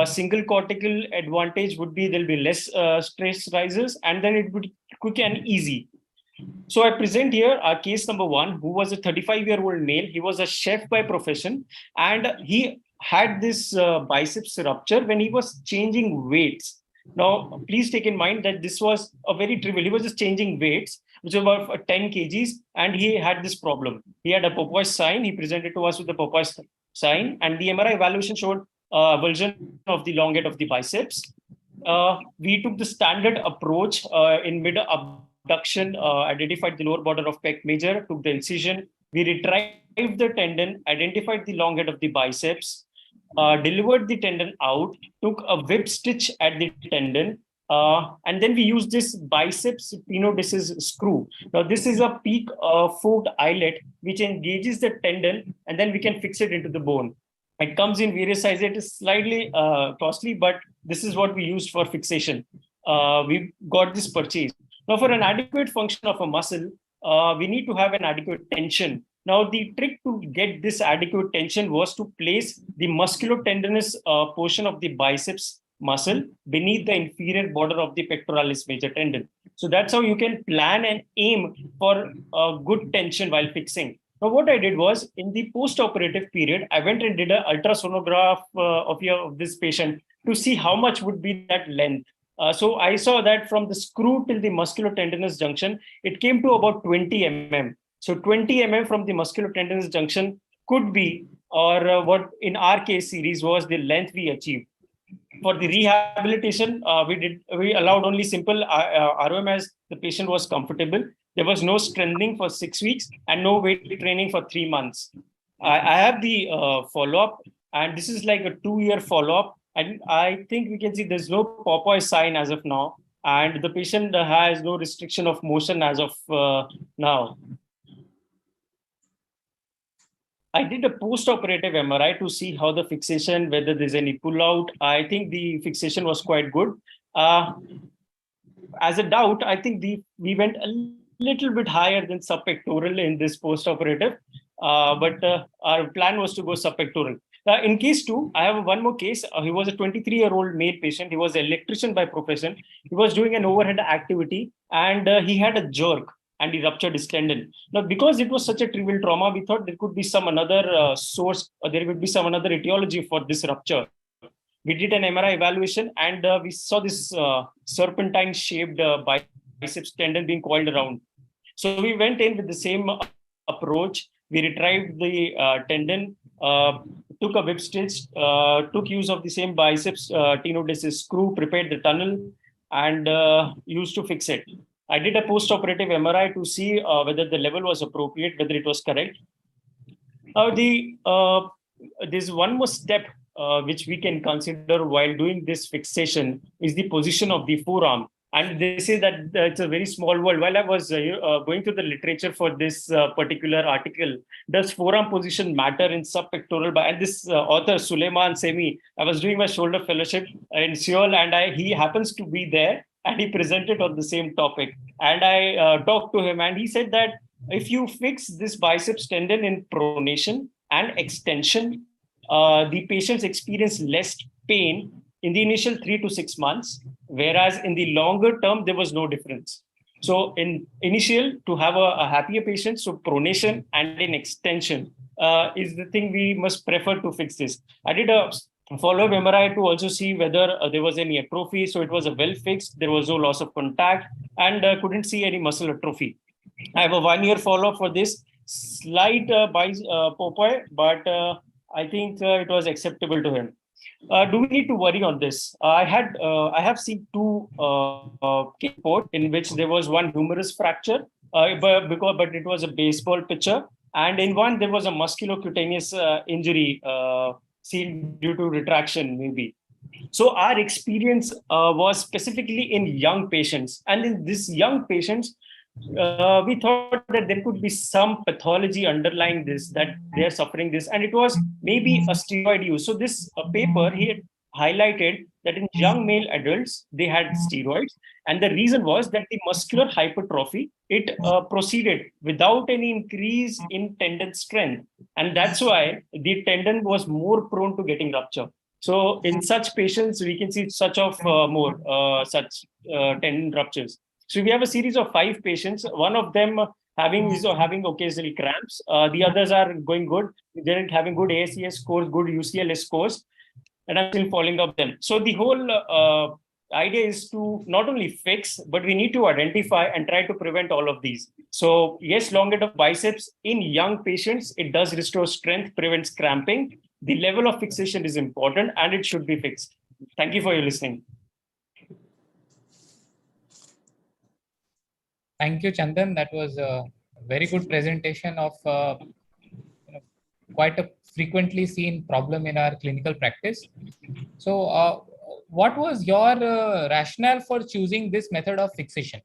Single cortical advantage would be there'll be less stress rises, and then it would be quick and easy. So I present here our case number 1, who was a 35-year-old male. He was a chef by profession, and he had this biceps rupture when he was changing weights. Now, please take in mind that this was a very trivial. He was just changing weights, which was about 10 kgs, and he had this problem. He had a Popeye sign. He presented to us with the Popeye sign, and the MRI evaluation showed avulsion of the long head of the biceps. We took the standard approach in mid abduction, identified the lower border of pec major, took the incision. We retrieved the tendon, identified the long head of the biceps, delivered the tendon out, took a whip stitch at the tendon, and then we used this biceps tenodesis screw. Now, this is a peak forked eyelet which engages the tendon, and then we can fix it into the bone. It comes in various sizes. It is slightly costly, but this is what we used for fixation. We got this purchased. Now, for an adequate function of a muscle, we need to have an adequate tension. Now, the trick to get this adequate tension was to place the musculotendinous portion of the biceps muscle beneath the inferior border of the pectoralis major tendon. So that's how you can plan and aim for good tension while fixing. Now, what I did was, in the post-operative period, I went and did an ultrasonograph of this patient to see how much would be that length. So I saw that from the screw till the musculotendinous junction, it came to about 20 mm. So 20 mm from the musculotendinous junction could be, or what in our case series was the length we achieved. For the rehabilitation, we allowed only simple ROM as the patient was comfortable. There was no strengthening for 6 weeks and no weight training for 3 months. I have the follow-up, and this is like a 2-year follow-up. And I think we can see there's no Popeye sign as of now, and the patient has no restriction of motion as of now. I did a post-operative MRI to see how the fixation, whether there's any pull-out. I think the fixation was quite good. As a doubt, I think we went a little bit higher than subpectoral in this post-operative, but our plan was to go subpectoral. In case 2, I have one more case. He was a 23-year-old male patient. He was an electrician by profession. He was doing an overhead activity, and he had a jerk, and he ruptured his tendon. Now, because it was such a trivial trauma, we thought there could be some another source, or there would be some another etiology for this rupture. We did an MRI evaluation, and we saw this serpentine-shaped biceps tendon being coiled around. So we went in with the same approach. We retrieved the tendon, took a whip stitch, took use of the same biceps tenodesis screw, prepared the tunnel, and used to fix it. I did a post-operative MRI to see whether the level was appropriate, whether it was correct. There's one more step which we can consider while doing this fixation is the position of the forearm. And they say that it's a very small world. While I was going through the literature for this particular article, does forearm position matter in subpectoral? And this author, Suleiman Semi, I was doing my shoulder fellowship in Seoul, and he happens to be there, and he presented on the same topic. And I talked to him, and he said that if you fix this biceps tendon in pronation and extension, the patients experience less pain in the initial 3 to 6 months, whereas in the longer term, there was no difference. So in initial, to have a happier patient, so pronation and in extension is the thing we must prefer to fix this. I did a follow-up MRI to also see whether there was any atrophy. So it was a well fixed, there was no loss of contact, and couldn't see any muscle atrophy. I have a 1-year follow-up for this, slight Popeye, but I think it was acceptable to him. Do we need to worry on this? I have seen 2 reports in which there was one humerus fracture, but it was a baseball pitcher, and in one there was a musculocutaneous injury seen due to retraction, maybe. So our experience was specifically in young patients, and in these young patients, we thought that there could be some pathology underlying this, that they are suffering this, and it was maybe a steroid use. So this paper, he had highlighted that in young male adults, they had steroids, and the reason was that the muscular hypertrophy, it proceeded without any increase in tendon strength, and that's why the tendon was more prone to getting rupture. So in such patients, we can see such tendon ruptures. So we have a series of 5 patients. One of them having occasional cramps. The others are going good. They're having good ACS scores, good UCLS scores, and I'm still following up them. So the whole idea is to not only fix, but we need to identify and try to prevent all of these. So yes, elongated of biceps in young patients, it does restore strength, prevents cramping. The level of fixation is important and it should be fixed. Thank you for your listening. Thank you, Chandan. That was a very good presentation of quite a frequently seen problem in our clinical practice. So what was your rationale for choosing this method of fixation?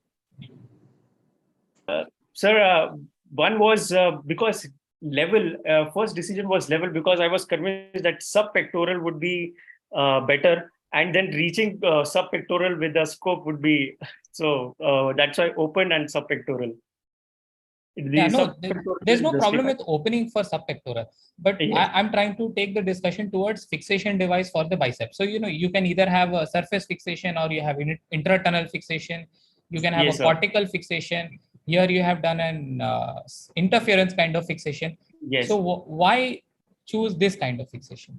Sir, one was because level, first decision was level because I was convinced that subpectoral would be better, and then reaching subpectoral with the scope would be, so that's why open and subpectoral. There's no problem with opening for subpectoral, but yes. I'm trying to take the discussion towards fixation device for the bicep. So, you can either have a surface fixation or you have intratunnel fixation. You can have Yes, a sir. cortical fixation. Here you have done an interference kind of fixation. Yes. So why choose this kind of fixation?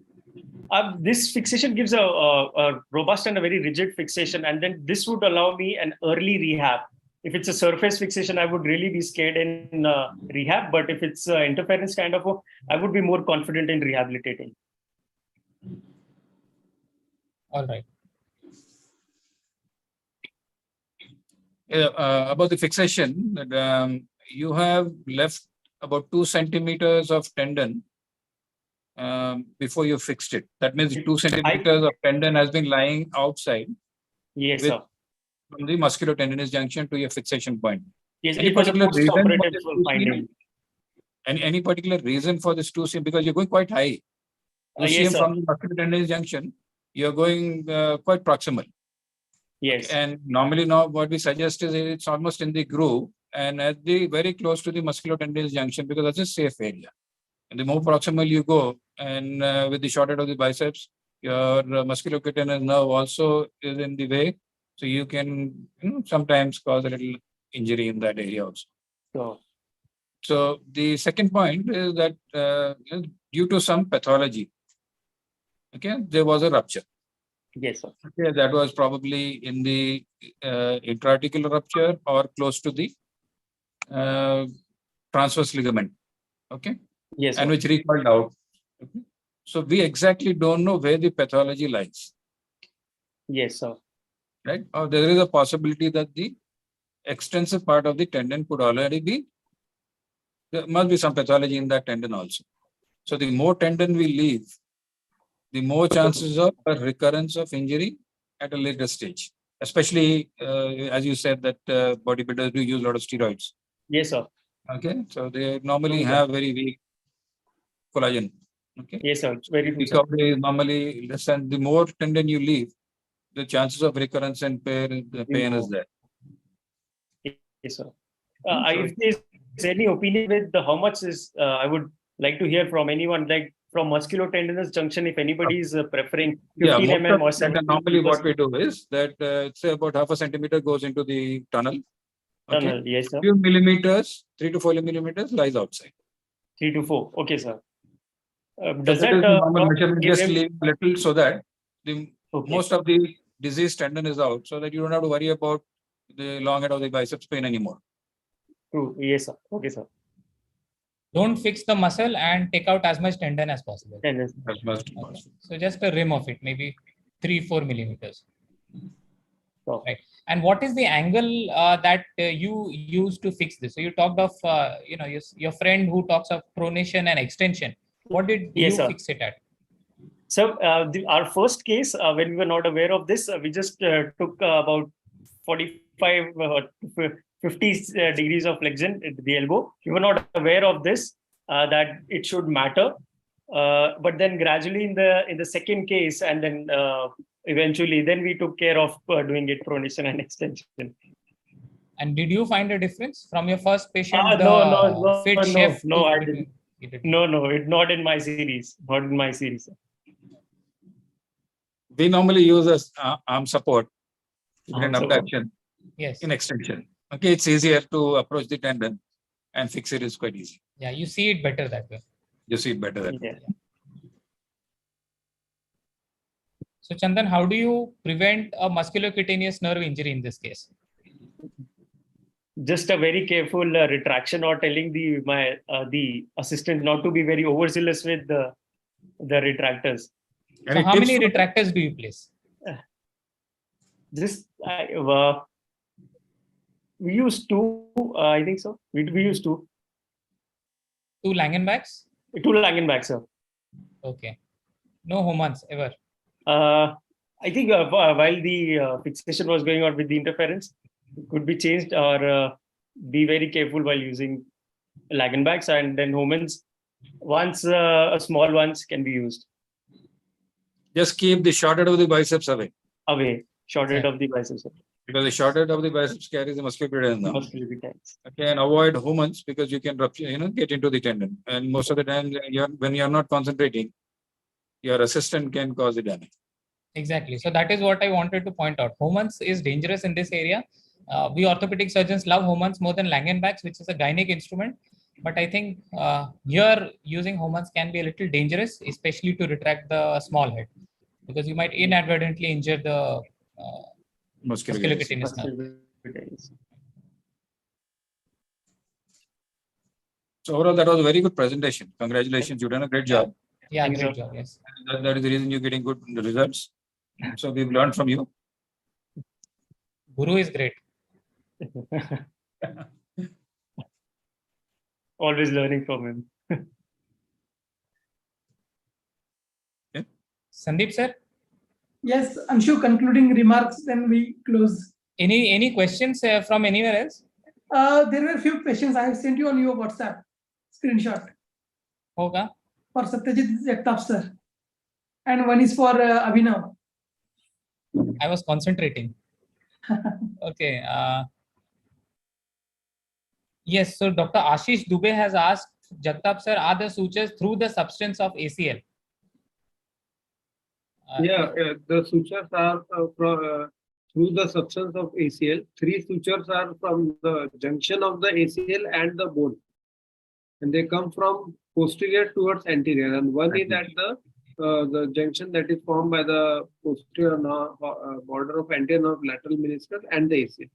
This fixation gives a robust and a very rigid fixation, and then this would allow me an early rehab. If it's a surface fixation, I would really be scared in rehab, but if it's interference kind of, I would be more confident in rehabilitating. All right. About the fixation, you have left about 2 centimeters of tendon before you fixed it. That means 2 centimeters of tendon has been lying outside. Yes, sir. From the musculotendinous junction to your fixation point. Yes, Any it was a particular reason for post-operative this finding. Any particular reason for this 2 cm? Because you're going quite high. 2 Yes, cm sir. from the musculotendinous junction, you're going quite proximal. Yes. Okay. And normally now what we suggest is it's almost in the groove and at the very close to the musculotendinous junction because that's a safe area. And the more proximal you go and with the short head of the biceps, your musculocutaneous nerve also is in the way. So you can sometimes cause a little injury in that area also. Sure. So the second point is that due to some pathology, okay, there was a rupture. Yes, sir. Okay, that was probably in the intra-articular rupture or close to the transverse ligament. Okay. Yes, sir. And which recoiled out. Okay. So we exactly don't know where the pathology lies. Yes, sir. Right? Or there is a possibility that the extensive part of the tendon could already be, there must be some pathology in that tendon also. So the more tendon we leave, the more chances of a recurrence of injury at a later stage. Especially, as you said, that bodybuilders do use a lot of steroids. Yes, sir. Okay, so they normally have very weak collagen. Okay. Yes, sir. It's very true, sir. Recovery is normally less, and the more tendon you leave, the chances of recurrence and pain is there. Yes, sir. If there's any opinion with how much is, I would like to hear from anyone, like from musculotendinous junction, if anybody is preferring 15 mm or 7. Normally, what we do is that say about half a centimeter goes into the tunnel. Okay. Tunnel, yes, sir. Few millimeters, 3 to 4 millimeters lies outside. 3 to 4. Okay, sir. Does that normal measurement just leave a little so that the most of the diseased tendon is out, so that you don't have to worry about the long head of the biceps pain anymore. True. Yes, sir. Okay, sir. Don't fix the muscle and take out as much tendon as possible. Yes. So just a rim of it, maybe 3-4 millimeters. Oh. Right. And what is the angle that you use to fix this? So you talked of your friend who talks of pronation and extension. What did you fix it at? So our first case, when we were not aware of this, we just took about 45 50 degrees of flexion at the elbow. We were not aware of this, that it should matter. But then gradually in the second case, and then eventually, then we took care of doing it pronation and extension. And did you find a difference from your first patient? No, fit chef? No, I didn't. No, not in my series. Not in my series. We normally use as arm support, abduction. Yes. in extension. Okay, it's easier to approach the tendon and fix it is quite easy. Yeah, you see it better that way. You see it better that way. Yeah. So Chandan, how do you prevent a musculocutaneous nerve injury in this case? Just a very careful retraction, or telling the assistant not to be very overzealous with the retractors. So Any how tips many for- retractors do you place? Just we use two. I think so. We use two. 2 Langenbachs? Two Langenbachs, sir. Okay. No Homans ever. I think while the fixation was going on with the interference, it could be changed, or be very careful while using Langenbachs, and then Homans. Once a small ones can be used Just keep the short head of the biceps away, away, short head of the biceps. because the short head of the biceps carries the musculocutaneous nerve. Must be times. Okay, and avoid humans because you can rupture, get into the tendon. And most of the time, when you're not concentrating, your assistant can cause the damage. Exactly. So that is what I wanted to point out. Homans is dangerous in this area. We orthopedic surgeons love Homans more than Langenbachs, which is a gynec instrument. But I think here using Homans can be a little dangerous, especially to retract the small head, because you might inadvertently injure the musculocutaneous nerve. So overall, that was a very good presentation. Congratulations, you've done a great job. Yeah, Thank you, great sir. job. Yes. That is the reason you're getting good results. So we've learned from you. Guru is great. Always learning from him. Sandeep sir, Yes, Anshu, concluding remarks, then we close. any questions from anywhere else? There were a few questions I have sent you on your WhatsApp screenshot Hoga. for Satyajit Jagtap sir. And one is for Abhinav. I was concentrating. Okay. Yes. So Dr. Ashish Dubey has asked Jagtap sir, are the sutures through the substance of ACL? The sutures are through the substance of ACL. 3 sutures are from the junction of the ACL and the bone, and they come from posterior towards anterior, and one is at the junction that is formed by the posterior border of anterior nerve lateral meniscus and the ACL.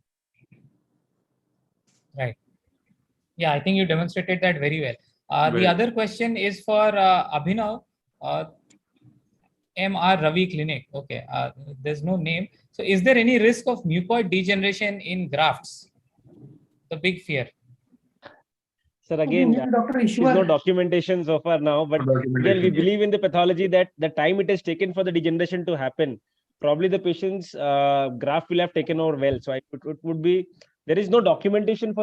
Right. Yeah, I think you demonstrated that very well. The other question is for Abhinav. MR Ravi Clinic. Okay, there's no name. So is there any risk of mucoid degeneration in grafts? The big fear. Sir, again, Dr. there's no Ishwar. documentation so far now, but again, we believe in the pathology that the time it has taken for the degeneration to happen, probably the patient's graft will have taken over well. So it would be, there is no documentation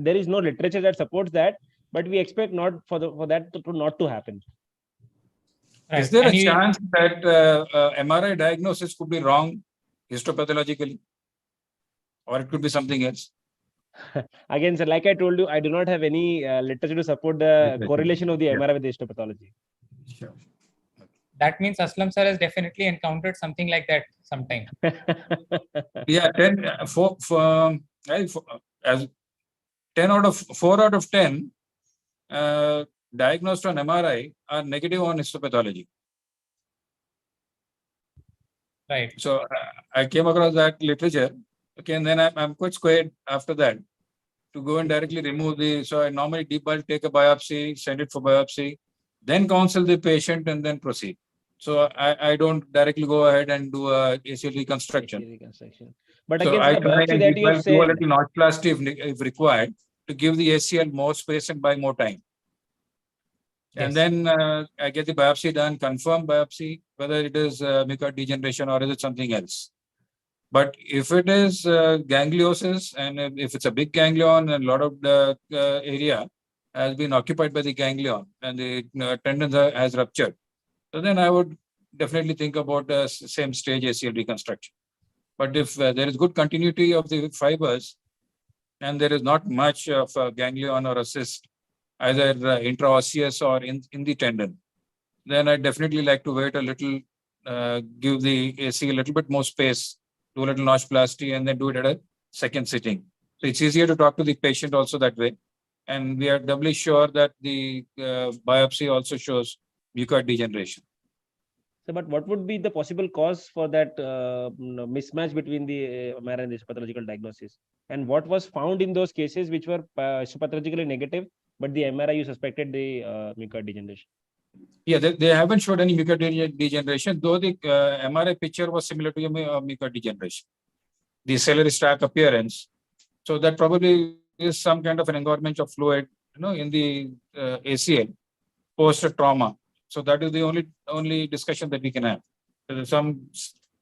there is no literature that supports that, but we expect not for that not to happen. Right. Is there And a chance that MRI diagnosis could be wrong histopathologically? Or it could be something else? Again, sir, like I told you, I do not have any literature to support the correlation of the MRI with the histopathology. Sure. That means Aslam sir has definitely encountered something like that sometime. Yeah, 4 out of 10 diagnosed on MRI are negative on histopathology. Right. So I came across that literature. Okay, and then I'm quite scared after that to go and directly remove so I normally take a biopsy, send it for biopsy, then counsel the patient and then proceed. So I don't directly go ahead and do a ACL reconstruction. But So again, I sir, the try biopsy and that you have do a said, little notchplasty if required to give the ACL more space and buy more time. And then I get the biopsy done, confirm biopsy, whether it is mucoid degeneration or is it something else. But if it is gangliosis, and if it's a big ganglion and a lot of the area has been occupied by the ganglion and the tendon has ruptured, so then I would definitely think about the same stage ACL reconstruction. But if there is good continuity of the fibers and there is not much of a ganglion or a cyst, either intraosseous or in the tendon, then I definitely like to wait a little, give the AC a little bit more space, do a little notchplasty, and then do it at a second sitting. So it's easier to talk to the patient also that way. And we are doubly sure that the biopsy also shows mucoid degeneration. So, but what would be the possible cause for that mismatch between the MRI and the histopathological diagnosis? And what was found in those cases which were histopathologically negative, but the MRI you suspected the mucoid degeneration? Yeah, they haven't showed any mucoid degeneration, though the MRI picture was similar to mucoid degeneration. The ciliary stack appearance. So that probably is some kind of an engorgement of fluid, in the ACL post-trauma. So that is the only discussion that we can have. There is some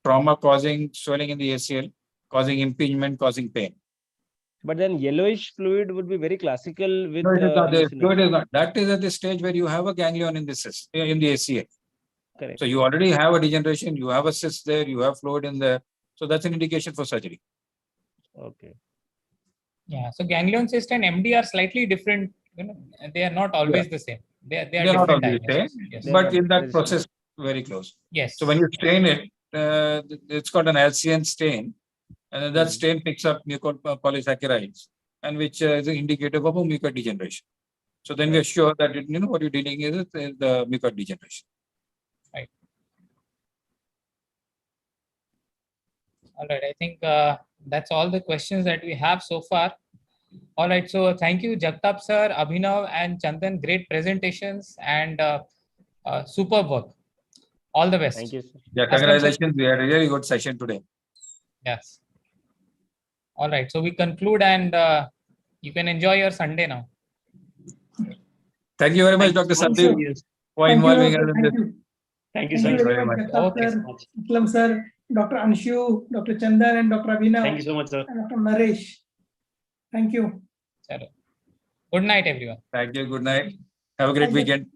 trauma causing swelling in the ACL, causing impingement, causing pain. But then yellowish fluid would be very classical with No, it is not. The hallucination. fluid is not. That is at the stage where you have a ganglion in the cyst, in the ACL. Correct. So you already have a degeneration, you have a cyst there, you have fluid in there. So that's an indication for surgery. Okay. Yeah. So ganglion cyst and MD are slightly different. They are not always the same. They are They're not different always the same, diagnoses. Yes. but in that There is process, very close. Yes. So when you stain it, it's got an alcian stain, and then that stain picks up mucopolysaccharides, and which is indicative of a mucoid degeneration. So then we are sure that what you're dealing is the mucoid degeneration. Right. All right. I think that's all the questions that we have so far. All right. So thank you, Jagtap sir, Abhinav, and Chandan. Great presentations and superb work. All the best. Thank you, sir. Yeah, congratulations. We had a really good session today. Yes. All right. So we conclude and you can enjoy your Sunday now. Thank you very much, Dr. Sandeep, for Thank you, involving sir. us in Thank this. you. Thank you, Thank you sir. very much, Jagtap Okay, sir, Aslam sir, Dr. Anshu, Dr. Chandan, and Dr. Abhinav, Thank you so much, sir. and Dr. Naresh. Thank you. Chalo. Good night, everyone. Thank you. Good night. Have a great Thank you. weekend.